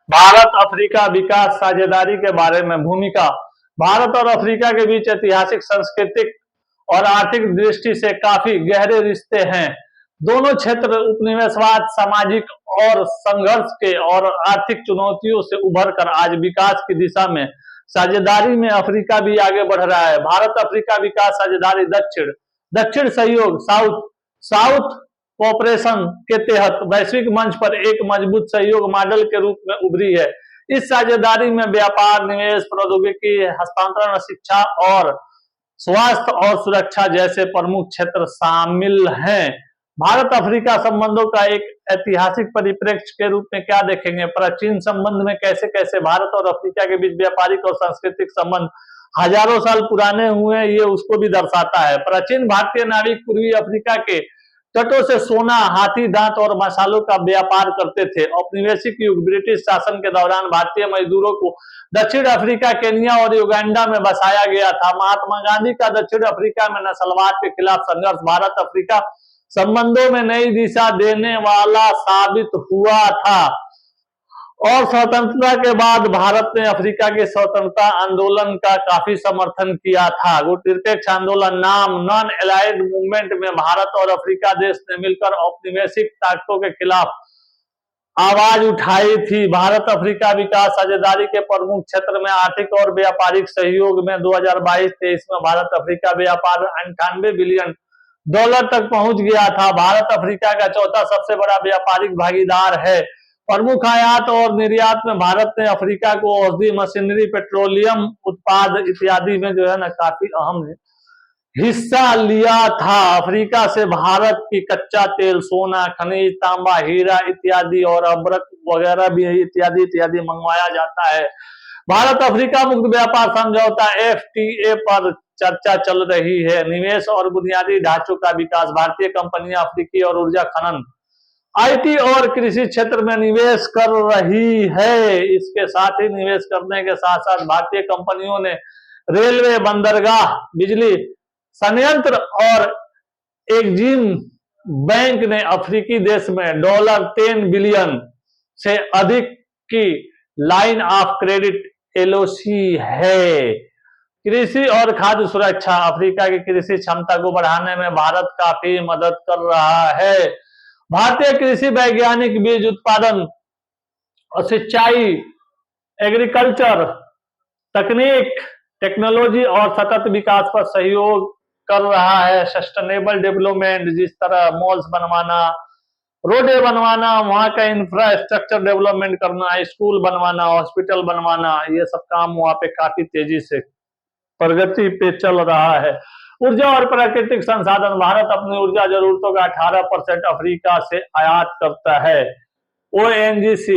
Bharat Africa विकास साझेदारी के बारे में भूमिका। भारत और अफ्रीका के बीच ऐतिहासिक, सांस्कृतिक और आर्थिक दृष्टि से काफी गहरे रिश्ते हैं। दोनों क्षेत्र उपनिवेशवाद, सामाजिक और संघर्ष के और आर्थिक चुनौतियों से उभर कर आज विकास की दिशा में साझेदारी में अफ्रीका भी आगे बढ़ रहा है। भारत अफ्रीका विकास साझेदारी दक्षिण दक्षिण सहयोग साउथ साउथ कोऑपरेशन के तहत वैश्विक मंच पर एक मजबूत सहयोग मॉडल के रूप में उभरी है। इस साझेदारी में व्यापार, निवेश, प्रौद्योगिकी हस्तांतरण, शिक्षा और स्वास्थ्य और सुरक्षा जैसे प्रमुख क्षेत्र शामिल हैं। भारत अफ्रीका संबंधों का एक ऐतिहासिक परिप्रेक्ष्य के रूप में क्या देखेंगे? प्राचीन संबंध में कैसे कैसे भारत और अफ्रीका के बीच व्यापारिक और सांस्कृतिक संबंध हजारों साल पुराने हुए, ये उसको भी दर्शाता है। प्राचीन भारतीय नाविक पूर्वी अफ्रीका के तटों से सोना, हाथी दांत और मसालों का व्यापार करते थे। औपनिवेशिक युग ब्रिटिश शासन के दौरान भारतीय मजदूरों को दक्षिण अफ्रीका, केनिया और युगांडा में बसाया गया था। महात्मा गांधी का दक्षिण अफ्रीका में नस्लवाद के खिलाफ संघर्ष भारत अफ्रीका संबंधों में नई दिशा देने वाला साबित हुआ था और स्वतंत्रता के बाद भारत ने अफ्रीका के स्वतंत्रता आंदोलन का काफी समर्थन किया था। गुटनिरपेक्ष आंदोलन नाम नॉन एलाइड मूवमेंट में भारत और अफ्रीका देश ने मिलकर औपनिवेशिक ताकतों के खिलाफ आवाज उठाई थी। भारत अफ्रीका विकास साझेदारी के प्रमुख क्षेत्र में आर्थिक और व्यापारिक सहयोग में 2022-23 में भारत अफ्रीका व्यापार 98 बिलियन डॉलर तक पहुंच गया था। भारत अफ्रीका का चौथा सबसे बड़ा व्यापारिक भागीदार है। प्रमुख आयात और निर्यात में भारत ने अफ्रीका को औषधि, मशीनरी, पेट्रोलियम उत्पाद इत्यादि में जो है ना काफी अहम हिस्सा लिया था। अफ्रीका से भारत की कच्चा तेल, सोना, खनिज, तांबा, हीरा इत्यादि और अभ्रक वगैरह भी इत्यादि इत्यादि मंगवाया जाता है। भारत अफ्रीका मुक्त व्यापार समझौता FTA पर चर्चा चल रही है। निवेश और बुनियादी ढांचों का विकास। भारतीय कंपनियां अफ्रीकी और ऊर्जा खनन, IT और कृषि क्षेत्र में निवेश कर रही है। इसके साथ ही निवेश करने के साथ साथ भारतीय कंपनियों ने रेलवे, बंदरगाह, बिजली संयंत्र और एग्जिम बैंक ने अफ्रीकी देश में $10 बिलियन से अधिक की लाइन ऑफ क्रेडिट LOC है। कृषि और खाद्य सुरक्षा। अफ्रीका की कृषि क्षमता को बढ़ाने में भारत काफी मदद कर रहा है। भारतीय कृषि वैज्ञानिक बीज उत्पादन और सिंचाई, एग्रीकल्चर तकनीक, टेक्नोलॉजी और सतत विकास पर सहयोग कर रहा है। सस्टेनेबल डेवलपमेंट, जिस तरह मॉल्स बनवाना, रोडें बनवाना, वहां का इंफ्रास्ट्रक्चर डेवलपमेंट करना, स्कूल बनवाना, हॉस्पिटल बनवाना, ये सब काम वहां पे काफी तेजी से प्रगति पे चल रहा है। ऊर्जा और प्राकृतिक संसाधन। भारत अपनी ऊर्जा जरूरतों का 18% अफ्रीका से आयात करता है। ONGC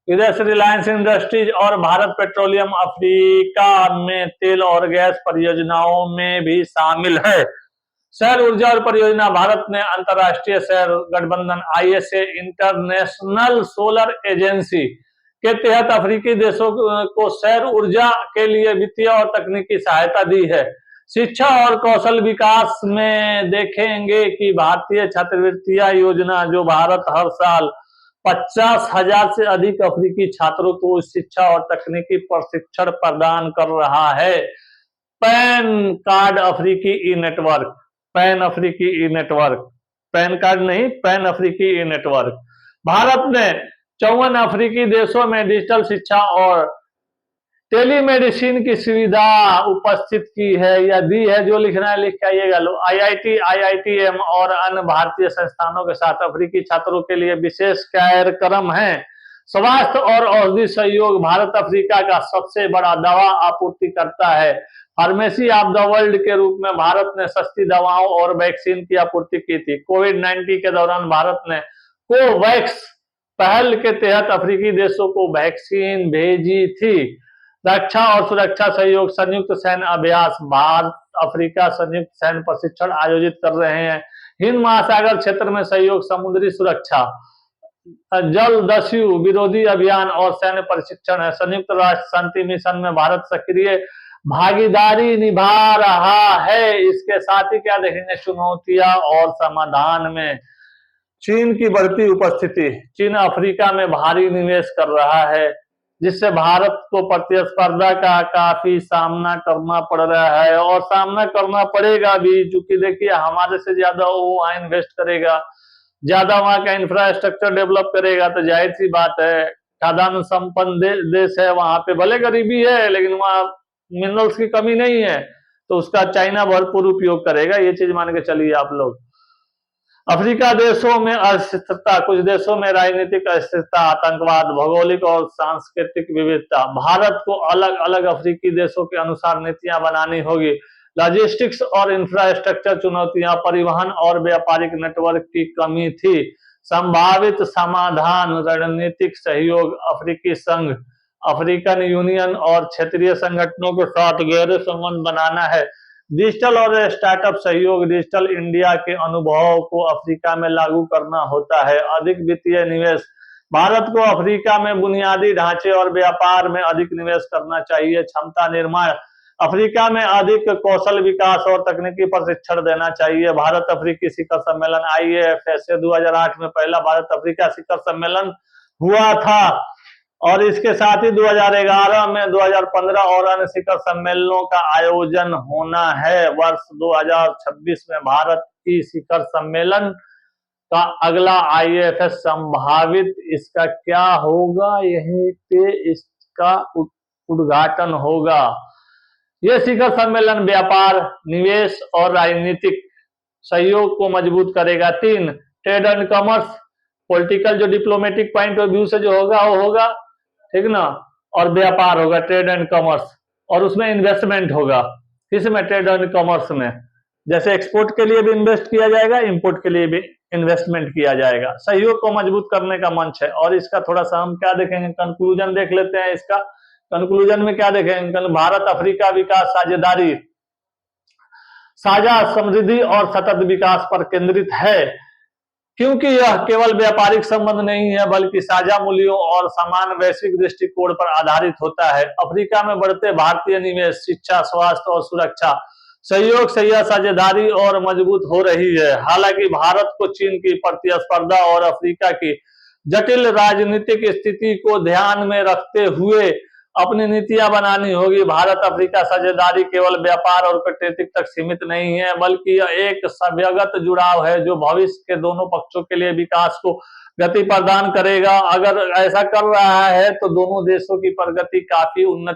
विदेश, रिलायंस इंडस्ट्रीज और भारत पेट्रोलियम अफ्रीका में तेल और गैस परियोजनाओं में भी शामिल है। सौर ऊर्जा और परियोजना। भारत ने अंतरराष्ट्रीय सौर गठबंधन ISA इंटरनेशनल सोलर एजेंसी के तहत अफ्रीकी देशों को सौर ऊर्जा के लिए वित्तीय और तकनीकी सहायता दी है। शिक्षा और कौशल विकास में देखेंगे कि भारतीय छात्रवृत्तियां योजना, जो भारत हर साल 50,000 से अधिक अफ्रीकी छात्रों को शिक्षा और तकनीकी प्रशिक्षण प्रदान कर रहा है। पैन कार्ड अफ्रीकी ई नेटवर्क, पैन अफ्रीकी ई नेटवर्क, पैन कार्ड नहीं, पैन अफ्रीकी ई नेटवर्क। भारत ने 54 अफ्रीकी देशों में डिजिटल शिक्षा और टेलीमेडिसिन की सुविधा उपस्थित की है या दी है। जो लिखना है लिख के आइएगा। IIT, IITM और अन्य भारतीय संस्थानों के साथ अफ्रीकी छात्रों के लिए विशेष कार्यक्रम है। स्वास्थ्य और औषधि सहयोग। भारत अफ्रीका का सबसे बड़ा दवा आपूर्तिकर्ता है। फार्मेसी ऑफ द वर्ल्ड के रूप में भारत ने सस्ती दवाओं और वैक्सीन की आपूर्ति की थी। कोविड-19 के दौरान भारत ने कोवैक्स पहल के तहत अफ्रीकी देशों को वैक्सीन भेजी थी। रक्षा और सुरक्षा सहयोग। संयुक्त सैन्य अभ्यास। भारत अफ्रीका संयुक्त सैन्य प्रशिक्षण आयोजित कर रहे हैं। हिंद महासागर क्षेत्र में सहयोग, समुद्री सुरक्षा, जलदस्यु विरोधी अभियान और सैन्य प्रशिक्षण है। संयुक्त राष्ट्र शांति मिशन में भारत सक्रिय भागीदारी निभा रहा है। इसके साथ ही क्या देखेंगे? चुनौतियां और समाधान में चीन की बढ़ती उपस्थिति। चीन अफ्रीका में भारी निवेश कर रहा है। जिससे भारत को प्रतिस्पर्धा का काफी सामना करना पड़ रहा है और सामना करना पड़ेगा भी, क्योंकि देखिए हमारे से ज्यादा वो वहां इन्वेस्ट करेगा, ज्यादा वहां का इंफ्रास्ट्रक्चर डेवलप करेगा, तो जाहिर सी बात है खाद्यान्न संपन्न देश है, वहां पे भले गरीबी है लेकिन वहां मिनरल्स की कमी नहीं है, तो उसका चाइना भरपूर उपयोग करेगा, ये चीज मान के चलिए आप लोग। अफ्रीका देशों में अस्थिरता, कुछ देशों में राजनीतिक अस्थिरता, आतंकवाद, भौगोलिक और सांस्कृतिक विविधता। भारत को अलग अलग अफ्रीकी देशों के अनुसार नीतियां बनानी होगी। लॉजिस्टिक्स और इंफ्रास्ट्रक्चर चुनौतियां, परिवहन और व्यापारिक नेटवर्क की कमी थी। संभावित समाधान, रणनीतिक सहयोग, अफ्रीकी संघ, अफ्रीकन यूनियन और क्षेत्रीय संगठनों के साथ गहरे संबंध बनाना है। डिजिटल और स्टार्टअप सहयोग, डिजिटल इंडिया के अनुभव को अफ्रीका में लागू करना होता है। अधिक वित्तीय निवेश, भारत को अफ्रीका में बुनियादी ढांचे और व्यापार में अधिक निवेश करना चाहिए। क्षमता निर्माण, अफ्रीका में अधिक कौशल विकास और तकनीकी प्रशिक्षण देना चाहिए। भारत अफ्रीकी शिखर सम्मेलन IAFS 2008 में पहला भारत अफ्रीका शिखर सम्मेलन हुआ था और इसके साथ ही 2011 में 2015 और अन्य शिखर सम्मेलनों का आयोजन होना है। वर्ष 2026 में भारत की शिखर सम्मेलन का अगला IAFS संभावित इसका क्या होगा, यहीं पे इसका उद्घाटन होगा। यह शिखर सम्मेलन व्यापार, निवेश और राजनीतिक सहयोग को मजबूत करेगा। 3, ट्रेड एंड कॉमर्स, पॉलिटिकल जो डिप्लोमेटिक पॉइंट ऑफ व्यू से जो होगा वो होगा, ठीक ना, और व्यापार होगा, ट्रेड एंड कॉमर्स, और उसमें इन्वेस्टमेंट होगा। किसमें? ट्रेड एंड कॉमर्स में। जैसे एक्सपोर्ट के लिए भी इन्वेस्ट किया जाएगा, इंपोर्ट के लिए भी इन्वेस्टमेंट किया जाएगा। सहयोग को मजबूत करने का मंच है। और इसका थोड़ा सा हम क्या देखेंगे, कंक्लूजन देख लेते हैं। इसका कंक्लूजन में क्या देखेंगे, भारत अफ्रीका विकास साझेदारी साझा समृद्धि और सतत विकास पर केंद्रित है, क्योंकि यह केवल व्यापारिक संबंध नहीं है बल्कि साझा मूल्यों और समान वैश्विक दृष्टिकोण पर आधारित होता है। अफ्रीका में बढ़ते भारतीय निवेश, शिक्षा, स्वास्थ्य और सुरक्षा सहयोग से यह साझेदारी और मजबूत हो रही है। हालांकि भारत को चीन की प्रतिस्पर्धा और अफ्रीका की जटिल राजनीतिक स्थिति को ध्यान में रखते हुए अपनी नीतियां बनानी होगी। भारत अफ्रीका साझेदारी केवल व्यापार और कूटनीति तक सीमित नहीं है बल्कि यह एक सभ्यगत जुड़ाव है जो भविष्य के दोनों पक्षों के लिए विकास को गति प्रदान करेगा। अगर ऐसा कर रहा है तो दोनों देशों की प्रगति काफी उन्नति